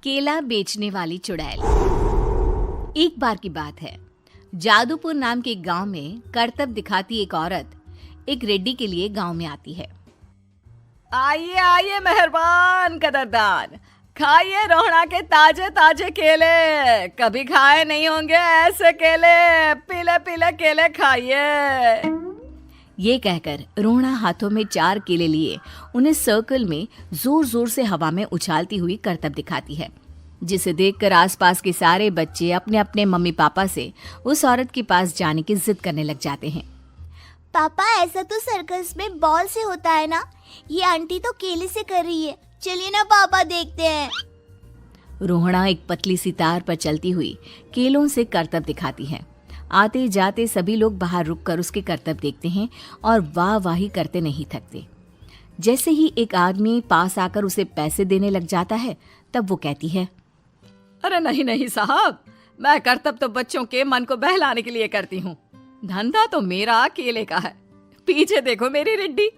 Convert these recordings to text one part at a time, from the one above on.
केला बेचने वाली चुड़ैल। एक बार की बात है, जादूपुर नाम के एक गांव में करतब दिखाती एक औरत एक रेड्डी के लिए गांव में आती है। आइए आइए मेहरबान कदरदान, खाइए रोहड़ा के ताजे ताजे केले। कभी खाए नहीं होंगे ऐसे केले, पीले पीले केले खाइए। ये कहकर रोहड़ा हाथों में 4 केले लिए उन्हें सर्कल में जोर जोर से हवा में उछालती हुई करतब दिखाती है, जिसे देखकर आसपास के सारे बच्चे अपने अपने मम्मी पापा से उस औरत के पास जाने की जिद करने लग जाते हैं। पापा, ऐसा तो सर्कस में बॉल से होता है ना, ये आंटी तो केले से कर रही है। चलिए ना पापा, देखते हैं। रोहड़ा एक पतली सी तार पर चलती हुई केलों से करतब दिखाती है। आते जाते सभी लोग बाहर रुककर उसके करतब देखते हैं और वाह वाही करते नहीं थकते। जैसे ही एक आदमी पास आकर उसे पैसे देने लग जाता है, तब वो कहती है, अरे नहीं नहीं साहब, मैं करतब तो बच्चों के मन को बहलाने के लिए करती हूँ। धंधा तो मेरा केले का है। पीछे देखो मेरी रिड्डी,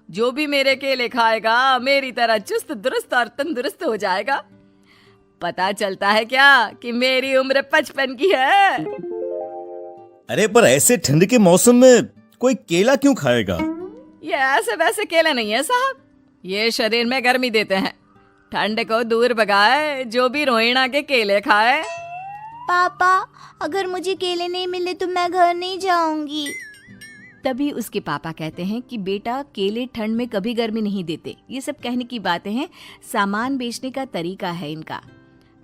जो भी मेरे केले खाएगा मेरी तरह चुस्त दुरुस्त और तंदुरुस्त हो जाएगा। पता चलता है क्या कि मेरी उम्र 55 की है। अरे पर ऐसे ठंड के मौसम में कोई केला क्यों खाएगा? ये ऐसे वैसे केले नहीं है साहब, ये शरीर में गर्मी देते हैं। ठंड को दूर भगाए जो भी रोहिणा के केले खाए। पापा, अगर मुझे केले नहीं मिले तो मैं घर नहीं जाऊंगी। तभी उसके पापा कहते हैं कि बेटा, केले ठंड में कभी गर्मी नहीं देते। ये सब कहने की बातें हैं, सामान बेचने का तरीका है इनका।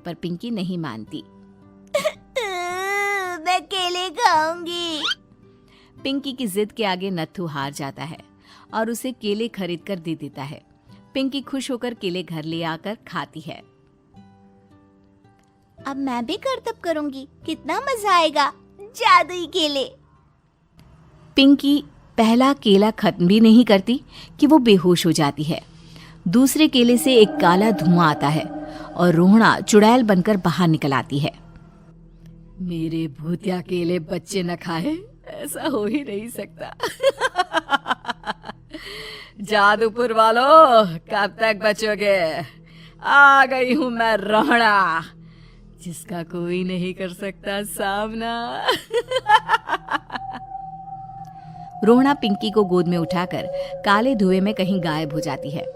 पर पिंकी नहीं मानती। मैं केले खाऊंगी। पिंकी की जिद के आगे नत्थू हार जाता है और उसे केले खरीद कर दे देता है। पिंकी खुश होकर केले घर ले आकर खाती है। अब मैं भी करतब करूंगी, कितना मजा आएगा। जादुई केले। पिंकी पहला केला खत्म भी नहीं करती कि वो बेहोश हो जाती है। दूसरे केले से एक काला धुआं आता है और रोहड़ा चुड़ैल बनकर बाहर निकल आती है। मेरे भूतिया केले बच्चे न खाए, ऐसा हो ही नहीं सकता। जादूपुर वालों, कब तक बचोगे? आ गई हूं मैं रोहड़ा, जिसका कोई नहीं कर सकता सामना। रोहड़ा पिंकी को गोद में उठाकर काले धुएं में कहीं गायब हो जाती है।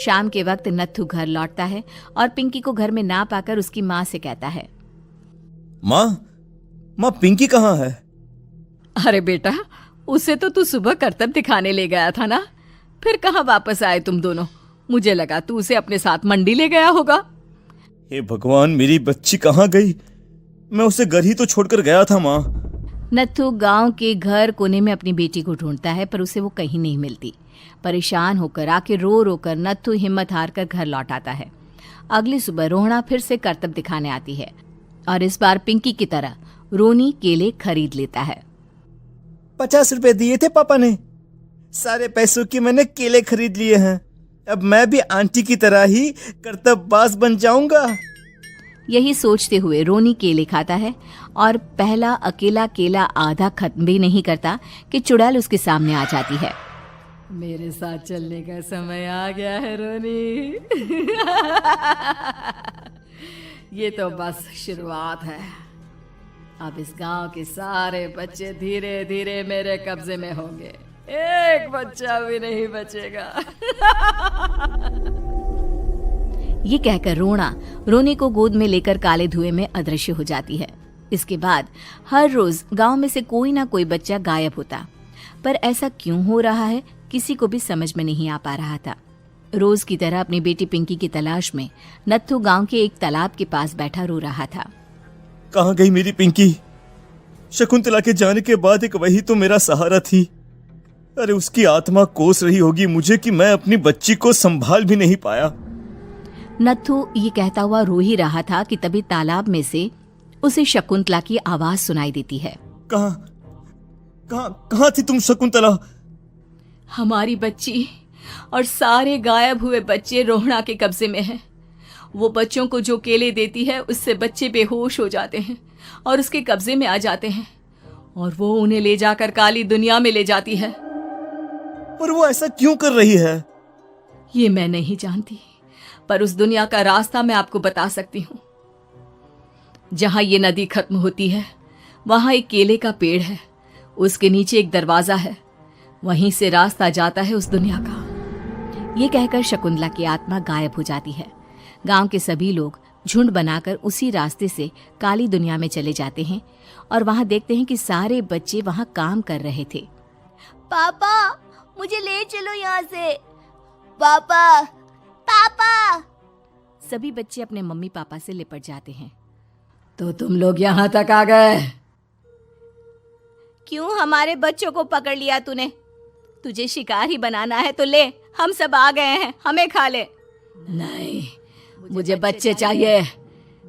शाम के वक्त नत्थू घर लौटता है और पिंकी को घर में ना पाकर उसकी माँ से कहता है, माँ पिंकी कहाँ है? अरे बेटा, उसे तो तू सुबह करतब दिखाने ले गया था ना, फिर कहाँ वापस आए तुम दोनों? मुझे लगा तू उसे अपने साथ मंडी ले गया होगा। हे भगवान, मेरी बच्ची कहाँ गई? मैं उसे घर ही तो छोड़कर गया था माँ। नत्थू गांव के घर कोने में अपनी बेटी को ढूंढता है, पर उसे वो कहीं नहीं मिलती। परेशान होकर आके रो रो कर नत्थू हिम्मत हार कर घर लौट आता है। अगली सुबह रोहड़ा फिर से करतब दिखाने आती है और इस बार पिंकी की तरह रोनी केले खरीद लेता है। 50 रुपए दिए थे पापा ने, सारे पैसों की मैंने केले खरीद लिए हैं। अब मैं भी आंटी की तरह ही करतबबाज बन जाऊंगा। यही सोचते हुए रोनी केले खाता है और पहला अकेला केला आधा खत्म भी नहीं करता कि चुड़ैल उसके सामने आ जाती है। मेरे साथ चलने का समय आ गया है रोनी। ये तो बस शुरुआत है। अब इस गांव के सारे बच्चे धीरे धीरे मेरे कब्जे में होंगे, एक बच्चा भी नहीं बचेगा। ये कहकर रोनी को गोद में लेकर काले धुएं में अदृश्य हो जाती है। इसके बाद हर रोज गांव में से कोई ना कोई बच्चा गायब होता, पर ऐसा क्यों हो रहा है किसी को भी समझ में नहीं आ पा रहा था। रोज की तरह अपनी बेटी पिंकी की तलाश में नत्थू गांव के एक तालाब के पास बैठा रो रहा था। कहाँ गई मेरी पिंकी? शकुंतला के जाने के बाद एक वही तो मेरा सहारा थी। अरे उसकी आत्मा कोस रही होगी मुझे कि मैं अपनी बच्ची को संभाल भी नहीं पाया। नत्थू ये कहता हुआ रो ही रहा था कि तभी तालाब में से उसे शकुंतला की आवाज सुनाई देती है। कहाँ थी तुम शकुंतला? हमारी बच्ची और सारे गायब हुए बच्चे रोहड़ा के कब्जे में हैं। वो बच्चों को जो केले देती है उससे बच्चे बेहोश हो जाते हैं और उसके कब्जे में आ जाते हैं और वो उन्हें ले जाकर काली दुनिया में ले जाती है। पर वो ऐसा क्यों कर रही है? ये मैं नहीं जानती, पर उस दुनिया का रास्ता मैं आपको बता सकती हूँ। जहां ये नदी खत्म होती है वहां एक केले का पेड़ है, उसके नीचे एक दरवाजा है, वहीं से रास्ता जाता है उस दुनिया का। ये कहकर शकुंतला की आत्मा गायब हो जाती है। गांव के सभी लोग झुंड बनाकर उसी रास्ते से काली दुनिया में चले जाते हैं और वहां देखते हैं कि सारे बच्चे वहां काम कर रहे थे। पापा मुझे ले चलो यहाँ से। पापा पापा। सभी बच्चे अपने मम्मी पापा से लिपट जाते हैं। तो तुम लोग यहाँ तक आ गए? क्यों हमारे बच्चों को पकड़ लिया तूने? तुझे शिकार ही बनाना है तो ले, हम सब आ गए हैं, हमें खा ले। नहीं, मुझे बच्चे चाहिए।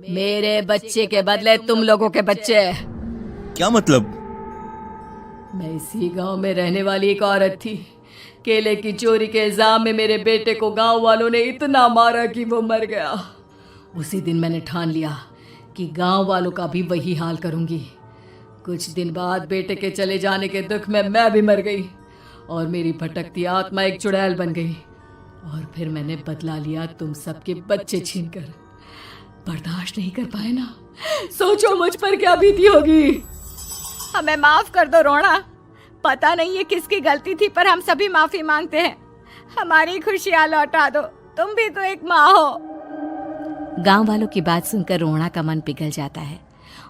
मेरे बच्चे के बदले तुम लोगों के बच्चे। क्या मतलब? मैं इसी गांव में रहने वाली एक औरत थी। केले की चोरी के इल्जाम में मेरे बेटे को गांव वालों ने इतना मारा कि वो मर गया। उसी दिन मैंने ठान लिया कि गांव वालों का भी वही हाल करूंगी। कुछ दिन बाद बेटे के चले जाने के दुख में मैं भी मर गई और मेरी भटकती आत्मा एक चुड़ैल बन गई। और फिर मैंने बदला लिया तुम सबके बच्चे छीनकर। बर्दाश्त नहीं कर पाए ना? सोचो मुझ पर क्या बीती होगी। हमें माफ कर दो रोना। पता नहीं ये किसकी गलती थी, पर हम सभी माफी मांगते हैं। हमारी खुशियां लौटा दो, तुम भी तो एक माँ हो। गांव वालों की बात सुनकर रोना का मन पिघल जाता है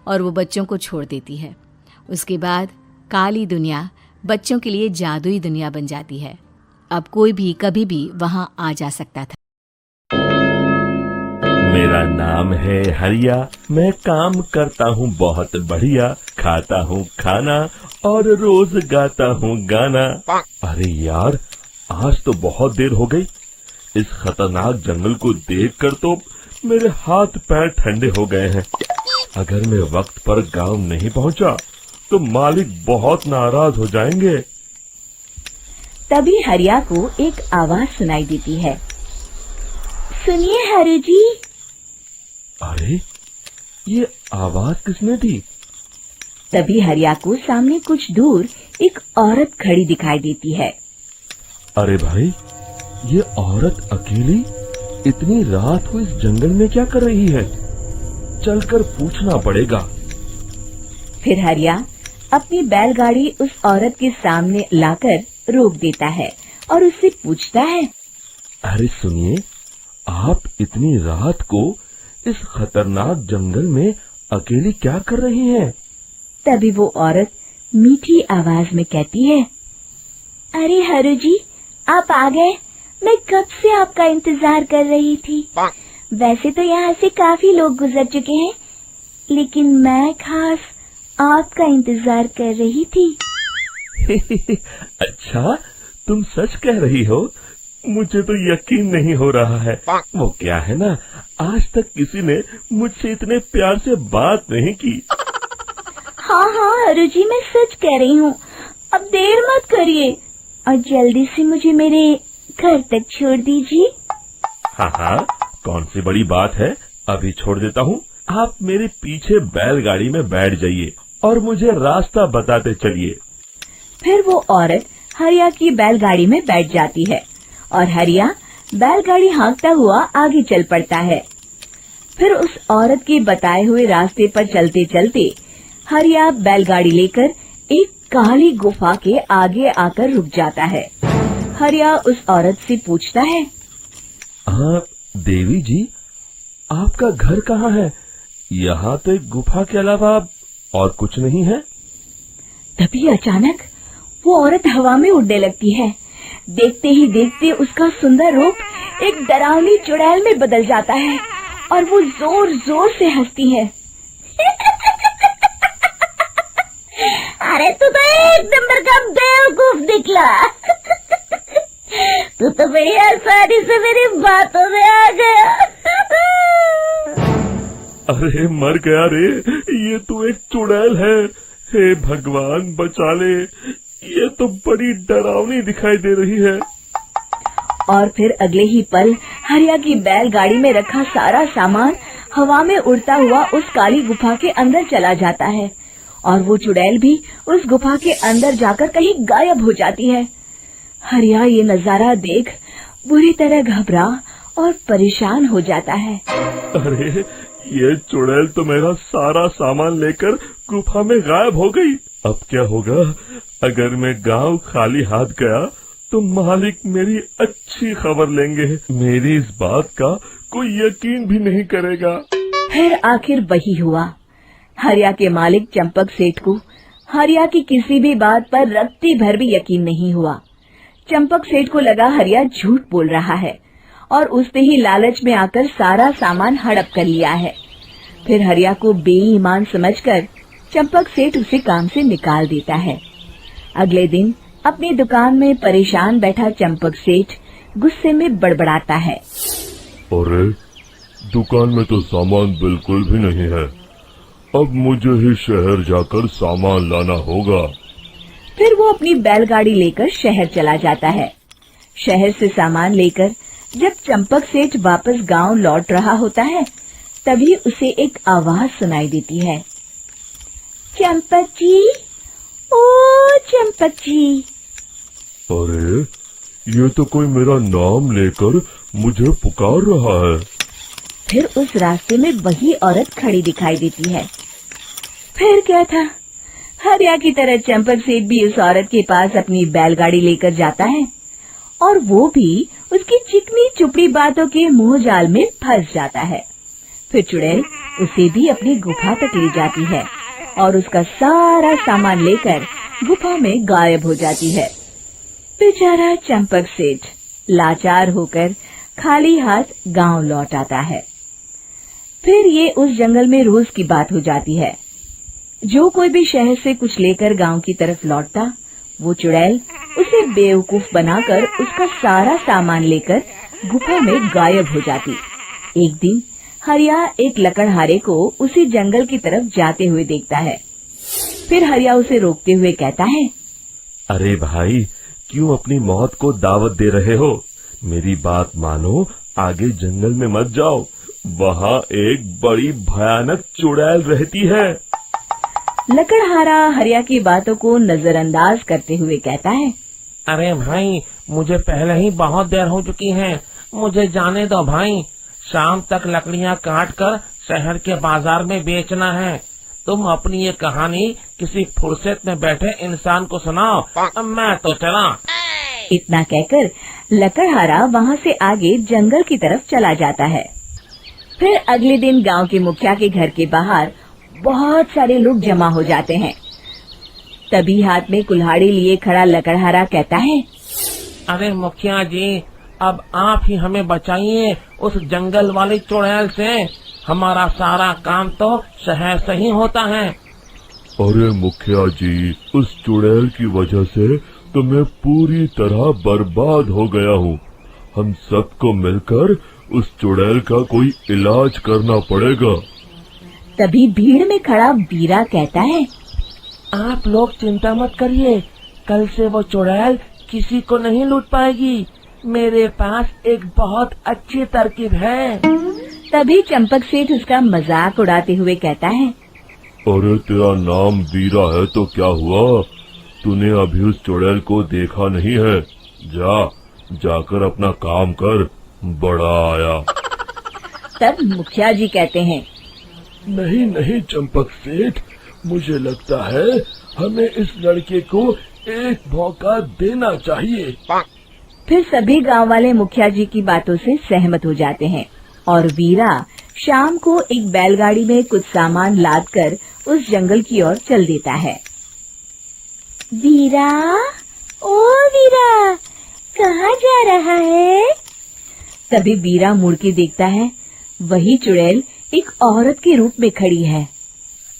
और वो बच्चों को छोड़ देती है। उसके बाद काली दुनिया बच्चों के लिए जादुई दुनिया बन जाती है। अब कोई भी कभी भी वहां आ जा सकता था। मेरा नाम है हरिया, मैं काम करता हूँ बहुत बढ़िया, खाता हूँ खाना और रोज गाता हूँ गाना। अरे यार, आज तो बहुत देर हो गई। इस खतरनाक जंगल को देखकर तो मेरे हाथ पैर ठंडे हो गए हैं। अगर मैं वक्त पर गांव नहीं पहुंचा तो मालिक बहुत नाराज हो जाएंगे। तभी हरिया को एक आवाज सुनाई देती है। सुनिए हरु जी। अरे, ये आवाज किसने दी? तभी हरिया को सामने कुछ दूर एक औरत खड़ी दिखाई देती है। अरे भाई, ये औरत अकेली इतनी रात को इस जंगल में क्या कर रही है? चलकर पूछना पड़ेगा। फिर हरिया अपनी बैलगाड़ी उस औरत के सामने लाकर रोक देता है और उससे पूछता है। अरे सुनिए, आप इतनी रात को इस खतरनाक जंगल में अकेली क्या कर रही हैं? तभी वो औरत मीठी आवाज में कहती है, अरे हरु जी, आप आ गए। मैं कब से आपका इंतजार कर रही थी। वैसे तो यहाँ से काफी लोग गुजर चुके हैं, लेकिन मैं खास आपका इंतजार कर रही थी। अच्छा, तुम सच कह रही हो? मुझे तो यकीन नहीं हो रहा है। वो क्या है ना, आज तक किसी ने मुझसे इतने प्यार से बात नहीं की। हाँ हाँ हरु जी, मैं सच कह रही हूँ। अब देर मत करिए और जल्दी से मुझे मेरे घर तक छोड़ दीजिए। हाँ हाँ, कौन सी बड़ी बात है, अभी छोड़ देता हूँ। आप मेरे पीछे बैलगाड़ी में बैठ जाइए और मुझे रास्ता बताते चलिए। फिर वो औरत हरिया की बैलगाड़ी में बैठ जाती है और हरिया बैलगाड़ी हाँकता हुआ आगे चल पड़ता है। फिर उस औरत के बताए हुए रास्ते पर चलते चलते हरिया बैलगाड़ी लेकर एक काली गुफा के आगे आकर रुक जाता है। हरिया उस औरत से पूछता है, हाँ देवी जी, आपका घर कहाँ है? यहाँ तो एक गुफा के अलावा और कुछ नहीं है। तभी अचानक वो औरत हवा में उड़ने लगती है। देखते ही देखते उसका सुंदर रूप एक डरावनी चुड़ैल में बदल जाता है और वो जोर जोर से हंसती है। अरे तू तो एक नंबर का बेवकूफ निकला। तू तो बड़ी आसानी से मेरी बातों में आ गया। अरे मर गया रे, ये तो एक चुड़ैल है। हे भगवान बचा ले, ये तो बड़ी डरावनी दिखाई दे रही है। और फिर अगले ही पल हरिया की बैलगाड़ी में रखा सारा सामान हवा में उड़ता हुआ उस काली गुफा के अंदर चला जाता है और वो चुड़ैल भी उस गुफा के अंदर जाकर कहीं गायब हो जाती है। हरिया ये नजारा देख बुरी तरह घबरा और परेशान हो जाता है। अरे ये चुड़ैल तो मेरा सारा सामान लेकर गुफा में गायब हो गई। अब क्या होगा? अगर मैं गांव खाली हाथ गया तो मालिक मेरी अच्छी खबर लेंगे। मेरी इस बात का कोई यकीन भी नहीं करेगा। फिर आखिर वही हुआ। हरिया के मालिक चंपक सेठ को हरिया की किसी भी बात पर रत्ती भर भी यकीन नहीं हुआ। चंपक सेठ को लगा हरिया झूठ बोल रहा है और उसने ही लालच में आकर सारा सामान हड़प कर लिया है। फिर हरिया को बेईमान समझकर चंपक सेठ उसे काम से निकाल देता है। अगले दिन अपनी दुकान में परेशान बैठा चंपक सेठ गुस्से में बड़बड़ाता है। अरे दुकान में तो सामान बिल्कुल भी नहीं है। अब मुझे ही शहर जाकर सामान लाना होगा। फिर वो अपनी बैलगाड़ी लेकर शहर चला जाता है। शहर से सामान लेकर जब चंपक सेठ वापस गांव लौट रहा होता है, तभी उसे एक आवाज सुनाई देती है। चंपक जी, ओ चंपक जी। अरे ये तो कोई मेरा नाम लेकर मुझे पुकार रहा है। फिर उस रास्ते में वही औरत खड़ी दिखाई देती है। फिर क्या था, हरिया की तरह चंपक सेठ भी उस औरत के पास अपनी बैलगाड़ी लेकर जाता है और वो भी उसकी चिकनी चुपड़ी बातों के मुंह जाल में फंस जाता है। फिर चुड़ैल उसे भी अपनी गुफा तक ले जाती है और उसका सारा सामान लेकर गुफा में गायब हो जाती है। बेचारा चंपक सेठ लाचार होकर खाली हाथ गांव लौट आता है। फिर ये उस जंगल में रोज की बात हो जाती है। जो कोई भी शहर से कुछ लेकर गांव की तरफ लौटता, वो चुड़ैल उसे बेवकूफ बनाकर उसका सारा सामान लेकर गुफा में गायब हो जाती। एक दिन हरिया एक लकड़हारे को उसी जंगल की तरफ जाते हुए देखता है। फिर हरिया उसे रोकते हुए कहता है, अरे भाई, क्यों अपनी मौत को दावत दे रहे हो? मेरी बात मानो, आगे जंगल में मत जाओ। वहाँ एक बड़ी भयानक चुड़ैल रहती है। लकड़हारा हरिया की बातों को नजरअंदाज करते हुए कहता है, अरे भाई, मुझे पहले ही बहुत देर हो चुकी है। मुझे जाने दो भाई। शाम तक लकड़ियाँ काट कर शहर के बाजार में बेचना है। तुम अपनी ये कहानी किसी फुर्सत में बैठे इंसान को सुनाओ। मैं तो चला। इतना कहकर लकड़हारा वहाँ से आगे जंगल की तरफ चला जाता है। फिर अगले दिन गांव के मुखिया के घर के बाहर बहुत सारे लोग जमा हो जाते हैं। तभी हाथ में कुल्हाड़ी लिए खड़ा लकड़हारा कहता है, अरे मुखिया जी, अब आप ही हमें बचाइए उस जंगल वाली चुड़ैल से। हमारा सारा काम तो शहर से ही होता है। अरे मुखिया जी, उस चुड़ैल की वजह से तो मैं पूरी तरह बर्बाद हो गया हूँ। हम सबको मिलकर उस चुड़ैल का कोई इलाज करना पड़ेगा। तभी भीड़ में खड़ा वीरा कहता है, आप लोग चिंता मत करिए। कल से वो चुड़ैल किसी को नहीं लूट पाएगी। मेरे पास एक बहुत अच्छी तरकीब है। तभी चंपक सेठ उसका मजाक उड़ाते हुए कहता है, अरे तेरा नाम वीरा है तो क्या हुआ? तूने अभी उस चुड़ैल को देखा नहीं है। जाकर अपना काम कर, बड़ा आया। तब मुखिया जी कहते हैं, नहीं नहीं चंपक सेठ, मुझे लगता है हमें इस लड़के को एक मौका देना चाहिए। फिर सभी गांव वाले मुखिया जी की बातों से सहमत हो जाते हैं और वीरा शाम को एक बैलगाड़ी में कुछ सामान लादकर उस जंगल की ओर चल देता है। वीरा, ओ वीरा, कहाँ जा रहा है? तभी वीरा मुड़ के देखता है, वही चुड़ैल एक औरत के रूप में खड़ी है।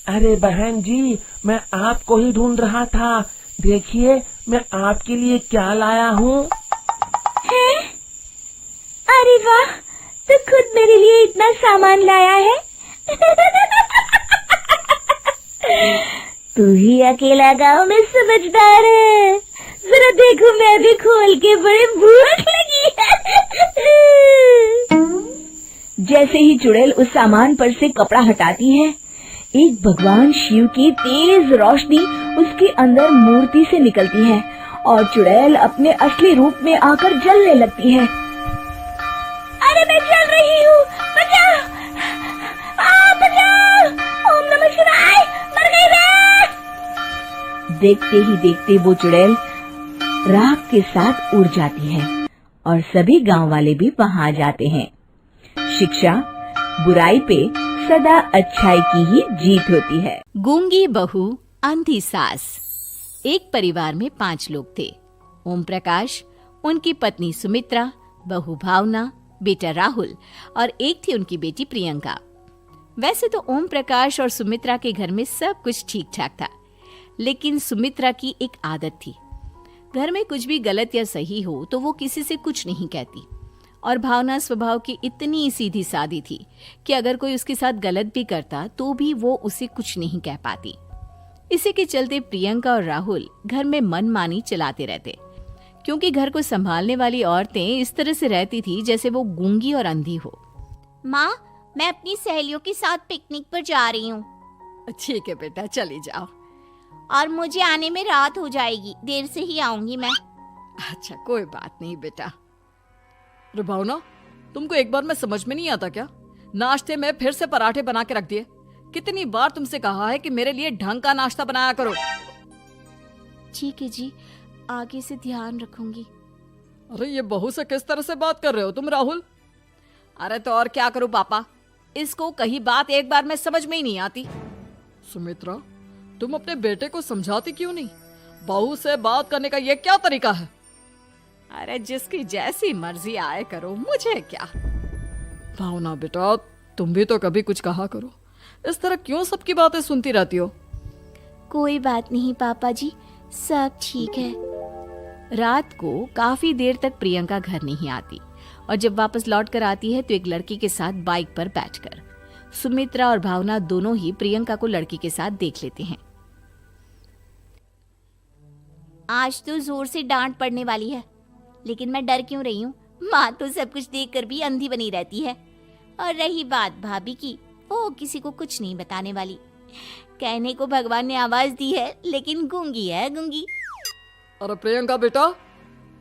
अरे बहन जी, मैं आपको ही ढूंढ रहा था। देखिए, मैं आपके लिए क्या लाया हूँ। अरे वाह, तो खुद मेरे लिए इतना सामान लाया है। तू ही अकेला गांव में समझदार है। जरा देखो, मैं भी खोल के, बड़े भूख लगी है। जैसे ही चुड़ैल उस सामान पर से कपड़ा हटाती है, एक भगवान शिव की तेज रोशनी उसके अंदर मूर्ति से निकलती है और चुड़ैल अपने असली रूप में आकर जलने लगती है। अरे अरे मैं चल रही हूँ, बचाओ, बचाओ, ओम नमः शिवाय, मर गई मैं। देखते ही देखते वो चुड़ैल राख के साथ उड़ जाती है और सभी गांव वाले भी वहां आ जाते हैं। शिक्षा बुराई पे सदा अच्छाई की ही जीत होती है। गूंगी बहू अंधी सास। एक परिवार में 5 लोग थे। ओम प्रकाश, उनकी पत्नी सुमित्रा, बहू भावना, बेटा राहुल और एक थी उनकी बेटी प्रियंका। वैसे तो ओम प्रकाश और सुमित्रा के घर में सब कुछ ठीक ठाक था, लेकिन सुमित्रा की एक आदत थी। घर में कुछ भी गलत या सही हो तो वो किसी से कुछ नहीं कहती, और भावना स्वभाव की इतनी सीधी सादी थी कि अगर कोई उसके साथ गलत भी करता तो भी वो उसे कुछ नहीं कह पाती। इसी के चलते प्रियंका और राहुल घर में मनमानी चलाते रहते, क्योंकि घर को संभालने वाली औरतें इस तरह से रहती थी जैसे वो गूंगी और अंधी हो। माँ, मैं अपनी सहेलियों के साथ पिकनिक पर जा रही हूँ ठीक है बेटा, चली जाओ। और मुझे आने में रात हो जाएगी, देर से ही आऊंगी मैं। अच्छा, कोई बात नहीं बेटा। अरे भावना, तुमको एक बार में समझ में नहीं आता क्या? नाश्ते में फिर से पराठे बना के रख दिए। कितनी बार तुमसे कहा है कि मेरे लिए ढंग का नाश्ता बनाया करो। ठीक है जी, आगे से ध्यान रखूंगी। अरे ये बहू से किस तरह से बात कर रहे हो तुम राहुल? अरे तो और क्या करूं पापा, इसको कही बात एक बार में समझ में ही नहीं आती। सुमित्रा, तुम अपने बेटे को समझाती क्यों नहीं? बहू से बात करने का ये क्या तरीका है? अरे जिसकी जैसी मर्जी आए करो, मुझे क्या। भावना बेटा, तुम भी तो कभी कुछ कहा करो। इस तरह क्यों सबकी बातें सुनती रहती हो? कोई बात नहीं पापा जी, सब ठीक है। रात को काफी देर तक प्रियंका घर नहीं आती, और जब वापस लौट कर आती है तो एक लड़की के साथ बाइक पर बैठकर। सुमित्रा और भावना दोनों ही प्रियंका को लड़की के साथ देख लेते हैं। आज तो जोर से डांट पड़ने वाली है, लेकिन मैं डर क्यों रही हूँ? माँ तो सब कुछ देखकर भी अंधी बनी रहती है। और रही बात भाभी की, वो किसी को कुछ नहीं बताने वाली। कहने को भगवान ने आवाज दी है, लेकिन गूंगी है गूंगी। अरे प्रियंका बेटा,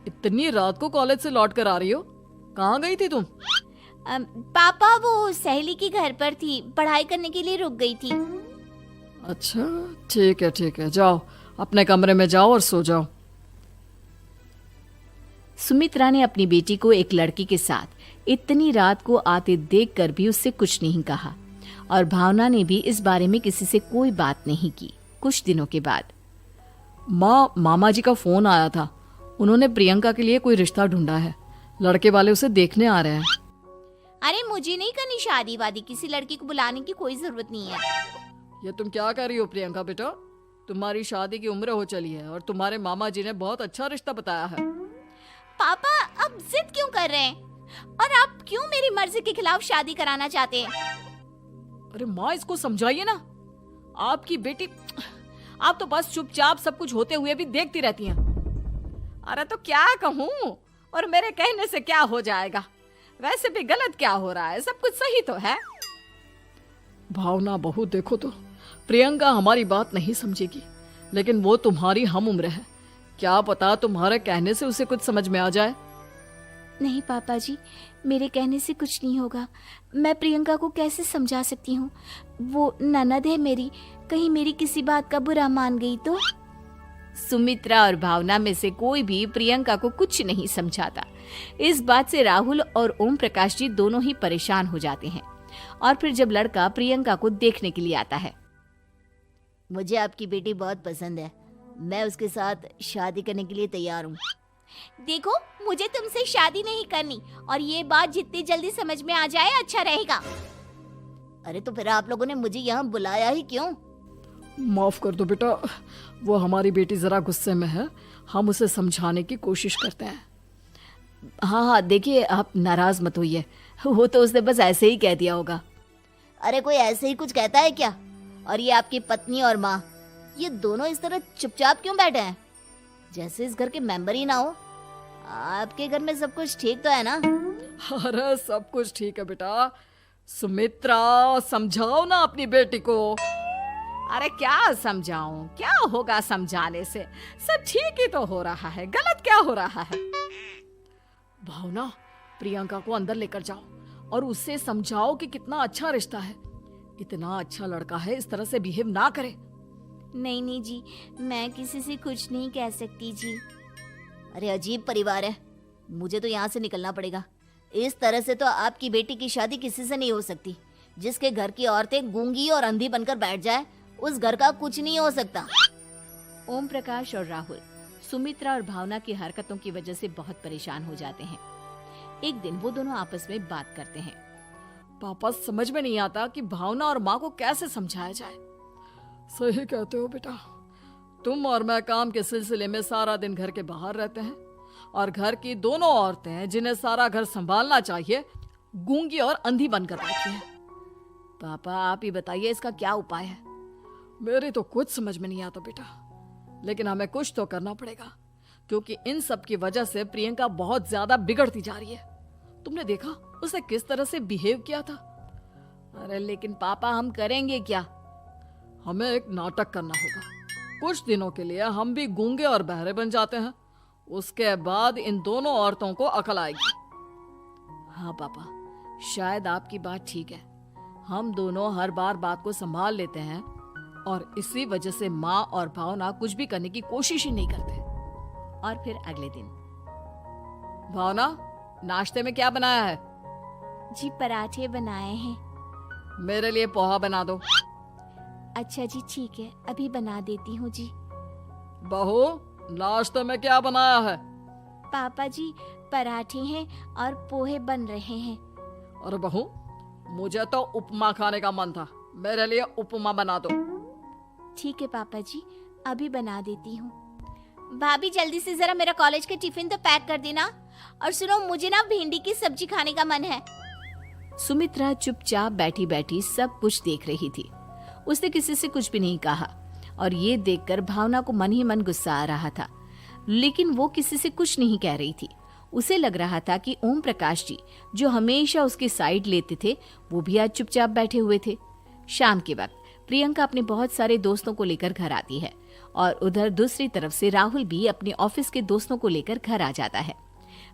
इतनी रात को कॉलेज से लौट कर आ रही हो? कहाँ गई थी तुम? पापा, वो सहेली के घर पर थी, पढ़ाई करने के लिए रुक गई थी। अच्छा, ठीक है, जाओ अपने कमरे में जाओ और सो जाओ। सुमित्रा ने अपनी बेटी को एक लड़की के साथ इतनी रात को आते देखकर भी उससे कुछ नहीं कहा, और भावना ने भी इस बारे में किसी से कोई बात नहीं की। कुछ दिनों के बाद मामा जी का फोन आया था। उन्होंने प्रियंका के लिए कोई रिश्ता ढूंढा है। लड़के वाले उसे देखने आ रहे हैं। अरे मुझे नहीं करनी शादी वादी, किसी लड़की को बुलाने की कोई जरूरत नहीं है। ये तुम क्या कर रही हो प्रियंका बेटा? तुम्हारी शादी की उम्र हो चली है और तुम्हारे मामा जी ने बहुत अच्छा रिश्ता बताया है। पापा, अब जिद क्यों कर रहे हैं? और आप क्यों मेरी मर्जी के खिलाफ शादी कराना चाहते हैं? अरे माँ, इसको समझाइए ना। आपकी बेटी, आप तो बस चुपचाप सब कुछ होते हुए भी देखती रहती हैं। अरे तो क्या कहूँ, और मेरे कहने से क्या हो जाएगा? वैसे भी गलत क्या हो रहा है, सब कुछ सही तो है। भावना बहू, देखो तो प्रियंका हमारी बात नहीं समझेगी, लेकिन वो तुम्हारी हम उम्र है। क्या पता तुम्हारे कहने से उसे कुछ समझ में आ जाए। नहीं पापा जी, मेरे कहने से कुछ नहीं होगा। मैं प्रियंका को कैसे समझा सकती हूँ? वो ननद है मेरी, कहीं मेरी किसी बात का बुरा मान गई तो? सुमित्रा और भावना में से कोई भी प्रियंका को कुछ नहीं समझाता। इस बात से राहुल और ओम प्रकाश जी दोनों ही परेशान हो जाते हैं। और फिर जब लड़का प्रियंका को देखने के लिए आता है, मुझे आपकी बेटी बहुत पसंद है, मैं उसके साथ शादी करने के लिए तैयार हूँ। देखो, मुझे तुमसे शादी नहीं करनी, और ये बात जितनी जल्दी समझ में आ जाए अच्छा रहेगा। अरे तो फिर आप लोगों ने मुझे यहाँ बुलाया ही क्यों? माफ कर दो बेटा, वो हमारी बेटी जरा गुस्से में है, हम उसे समझाने की कोशिश करते हैं। हाँ, देखिए आप नाराज मत होइए, वो तो उसने बस ऐसे ही कह दिया होगा। अरे कोई ऐसे ही कुछ कहता है क्या? और ये आपकी पत्नी और माँ, ये दोनों इस तरह चुपचाप क्यों बैठे हैं, जैसे इस घर के मेंबर ही ना हो? आपके घर में सब कुछ ठीक तो है ना? अरे सब कुछ ठीक है बेटा। सुमित्रा, समझाओ ना अपनी बेटी को। अरे क्या समझाऊं, क्या होगा समझाने से? सब ठीक ही तो हो रहा है, गलत क्या हो रहा है? भावना, प्रियंका को अंदर लेकर जाओ और उससे समझाओ कि कितना अच्छा रिश्ता है। इतना अच्छा लड़का है, इस तरह से बिहेव ना करे। नहीं नहीं जी, मैं किसी से कुछ नहीं कह सकती जी। अरे अजीब परिवार है, मुझे तो यहाँ से निकलना पड़ेगा। इस तरह से तो आपकी बेटी की शादी किसी से नहीं हो सकती। जिसके घर की औरतें गूंगी और अंधी बनकर बैठ जाए, उस घर का कुछ नहीं हो सकता। ओम प्रकाश और राहुल सुमित्रा और भावना की हरकतों की वजह से बहुत परेशान हो जाते हैं। एक दिन वो दोनों आपस में बात करते हैं। पापा, समझ में नहीं आता कि भावना और माँ को कैसे समझाया जाए। सही कहते हो बेटा, तुम और मैं काम के सिलसिले में सारा दिन घर के बाहर रहते हैं और घर की दोनों औरतें जिन्हें सारा घर संभालना चाहिए, गूंगी और अंधी बनकर बैठी हैं। पापा, आप ही बताइए इसका क्या उपाय है। मेरी तो कुछ समझ में नहीं आता बेटा, लेकिन हमें कुछ तो करना पड़ेगा, क्योंकि इन सब की वजह से प्रियंका बहुत ज्यादा बिगड़ती जा रही है। तुमने देखा उसे किस तरह से बिहेव किया था। अरे लेकिन पापा, हम करेंगे क्या? हमें एक नाटक करना होगा। कुछ दिनों के लिए हम भी गूंगे और बहरे बन जाते हैं, उसके बाद इन दोनों औरतों को अकल आएगी। हाँ पापा, शायद आपकी बात ठीक है। हम दोनों हर बार बात को संभाल लेते हैं और इसी वजह से माँ और भावना कुछ भी करने की कोशिश ही नहीं करते। और फिर अगले दिन, भावना, नाश्ते में क्या बनाया है? जी पराठे बनाए हैं। मेरे लिए पोहा बना दो। अच्छा जी ठीक है, अभी बना देती हूँ जी। बहू, नाश्ते में क्या बनाया है? पापा जी, पराठे हैं और पोहे बन रहे हैं। अरे बहू, मुझे तो उपमा खाने का मन था, मेरे लिए उपमा बना दो। ठीक है पापा जी, अभी बना देती हूँ। भाभी, जल्दी से जरा मेरा कॉलेज का टिफिन तो पैक कर देना। और सुनो, मुझे ना भिंडी की सब्जी खाने का मन है। सुमित्रा चुपचाप बैठी बैठी सब कुछ देख रही थी। उसने किसी से कुछ भी नहीं कहा और ये देखकर भावना को मन ही मन गुस्सा आ रहा था, लेकिन वो किसी से कुछ नहीं कह रही थी। उसे लग रहा था कि ओम प्रकाश जी, जो हमेशा उसकी साइड लेते थे, वो भी आज चुपचाप बैठे हुए थे। शाम के वक्त प्रियंका अपने बहुत सारे दोस्तों को लेकर घर आती है और उधर दूसरी तरफ से राहुल भी अपने ऑफिस के दोस्तों को लेकर घर आ जाता है।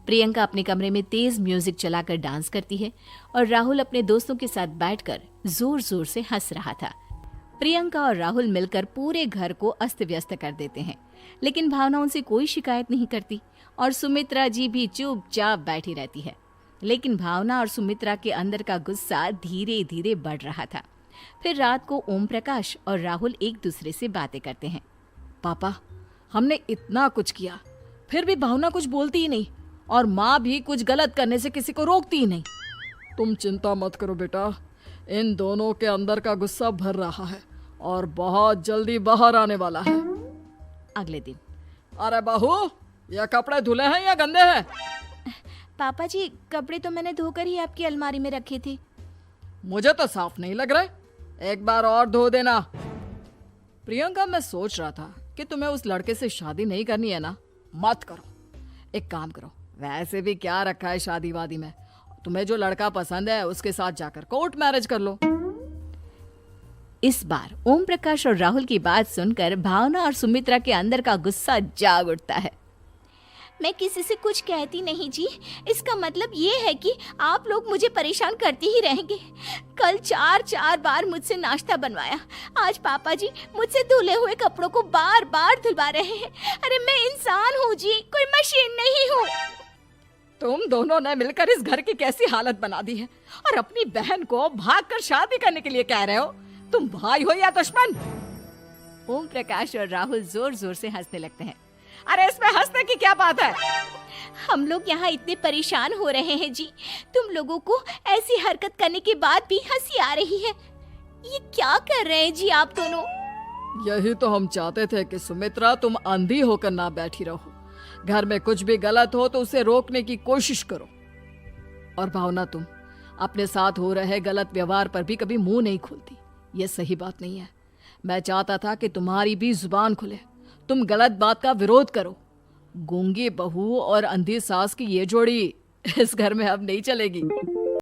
प्रियंका अपने कमरे में तेज म्यूजिक चलाकर डांस करती है और राहुल अपने दोस्तों के साथ बैठकर जोर जोर से हंस रहा था। प्रियंका और राहुल मिलकर पूरे घर को अस्त व्यस्त कर देते हैं, लेकिन भावना उनसे कोई शिकायत नहीं करती और सुमित्रा जी भी चुपचाप बैठी रहती है। लेकिन भावना और सुमित्रा के अंदर का गुस्सा धीरे धीरे बढ़ रहा था। फिर रात को ओम प्रकाश और राहुल एक दूसरे से बातें करते हैं। पापा, हमने इतना कुछ किया, फिर भी भावना कुछ बोलती ही नहीं और माँ भी कुछ गलत करने से किसी को रोकती ही नहीं। तुम चिंता मत करो बेटा, इन दोनों के अंदर का गुस्सा भर रहा है और बहुत जल्दी बाहर आने वाला है। अगले दिन, अरे बहू, ये कपड़े धुले हैं या गंदे हैं? पापा जी, कपड़े तो मैंने धोकर ही आपकी अलमारी में रखे थे। मुझे तो साफ नहीं लग रहे, एक बार और धो देना। प्रियंका, मैं सोच रहा था कि तुम्हें उस लड़के से शादी नहीं करनी है ना, मत करो। एक काम करो, वैसे भी क्या रखा है शादी वादी में, तुम्हें जो लड़का पसंद है उसके साथ जाकर कोर्ट मैरिज कर लो। इस बार ओम प्रकाश और राहुल की बात सुनकर भावना और सुमित्रा के अंदर का गुस्सा जाग उठता है। मैं किसी से कुछ कहती नहीं जी, इसका मतलब ये है कि आप लोग मुझे परेशान करते ही रहेंगे। कल 4 बार मुझसे नाश्ता बनवाया, आज पापा जी मुझसे धुले हुए कपड़ों को बार बार धुलवा रहे हैं। अरे मैं इंसान हूँ जी, कोई मशीन नहीं हूँ। तुम दोनों ने मिलकर इस घर की कैसी हालत बना दी है और अपनी बहन को भागकर शादी करने के लिए कह रहे हो। तुम भाई हो या दुश्मन? ओम प्रकाश और राहुल जोर जोर से हंसने लगते हैं। अरे इसमें हंसने की क्या बात है? हम लोग यहाँ इतने परेशान हो रहे हैं जी, तुम लोगों को ऐसी हरकत करने के बाद भी हंसी आ रही है। ये क्या कर रहे हैं जी आप दोनों? यही तो हम चाहते थे कि सुमित्रा, तुम अंधी होकर ना बैठी रहो। घर में कुछ भी गलत हो तो उसे रोकने की कोशिश करो। और भावना, तुम अपने साथ हो रहे गलत व्यवहार पर भी कभी मुंह नहीं खोलती, ये सही बात नहीं है। मैं चाहता था कि तुम्हारी भी जुबान खुले, तुम गलत बात का विरोध करो। गूंगी बहू और अंधी सास की ये जोड़ी इस घर में अब नहीं चलेगी।